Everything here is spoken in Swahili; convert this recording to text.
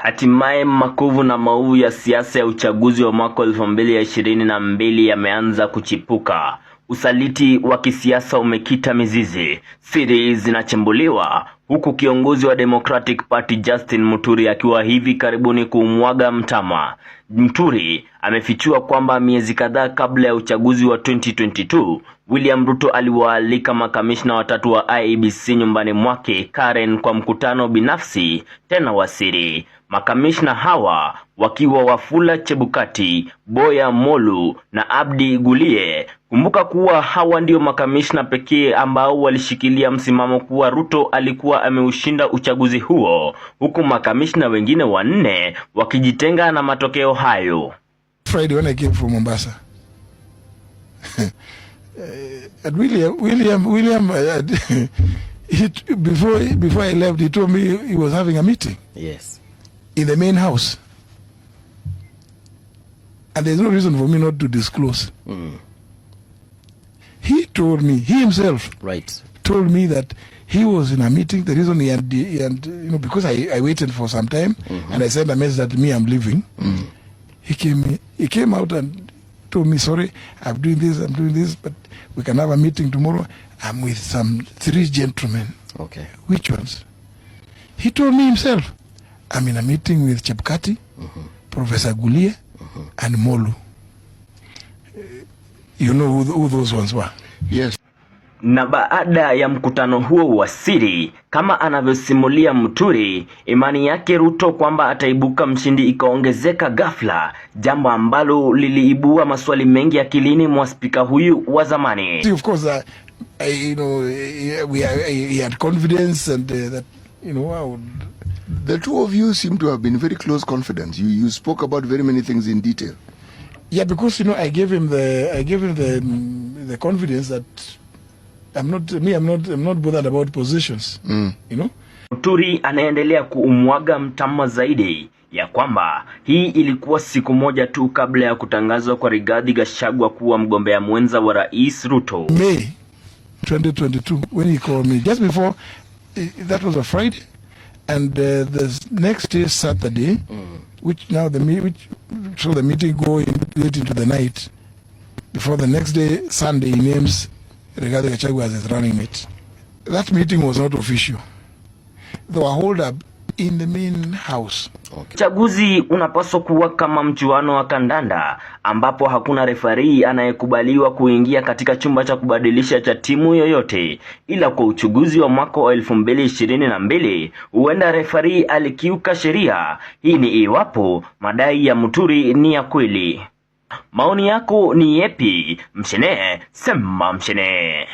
Hatimaye makovu na maovu ya siasa ya uchaguzi wa mwaka 2022 yameanza kuchipuka. Usaliti wa kisiasa umekita mizizi. Siri zinachimbuliwa huku kiongozi wa Democratic Party Justin Muturi akiwa hivi karibuni kuumwaga mtama. Muturi amefichua kwamba miezi kadhaa kabla ya uchaguzi wa 2022, William Ruto aliwaalika makamishna watatu wa IEBC nyumbani mwake Karen kwa mkutano binafsi tena wa siri. Makamishna hawa wakiwa Wafula Chebukati, Boya Molu na Abdi Gulie. Kumbuka kuwa hawa ndio makamishna pekee ambao walishikilia msimamo kuwa Ruto alikuwa ameushinda uchaguzi huo, huku makamishna wengine wanne wakijitenga na matokeo hayo. Friday when I came from Mombasa, and William before I left, he told me he was having a meeting. Yes. In the main house. And there's no reason for me not to disclose. He told me, he himself told me that he was in a meeting. The reason he had because I waited for some time and I sent a message that I'm leaving. He came out and told me, sorry, I'm doing this, but we can have a meeting tomorrow. I'm with some 3 gentlemen. Okay. Which ones? He told me himself. I'm in a meeting with Chebukati, Professor Gulie, and Molu. You know who those ones were? Yes. Na baada ya mkutano huo wa siri, kama anavyosimulia Muturi, imani yake Ruto kwamba ataibuka mshindi ikaongezeka ghafla, jambo ambalo liliibua maswali mengi akilini mwa spika huyu wa zamani. Of course, he had confidence and that, the two of you seem to have been very close confidants. You spoke about very many things in detail. Yeah, because I gave him the confidence that I'm not bothered about positions. Muturi anaendelea kuumwaga mtama zaidi ya kwamba hii ilikuwa siku moja tu kabla ya kutangazwa kwa Rigathi Gachagua kuwa mgombea mwenza wa Rais Ruto. May 2022 when he called me, just before, that was a Friday. And the next day, Saturday, so the meeting going late into the night. Before the next day, Sunday, he names Rigathi Gachagua as his running mate. That meeting was not official. They were held up in the main house. Uchaguzi unapaswa kuwa kama mchuano wa kandanda ambapo hakuna refarii anayekubaliwa kuingia katika chumba cha kubadilisha cha timu yoyote, ila kwa uchaguzi wa mwaka wa 2022 huenda refarii alikiuka sheria. Hii ni iwapo madai ya Muturi ni ya kweli. Maoni yako ni yepi? Mshene, sema mshene.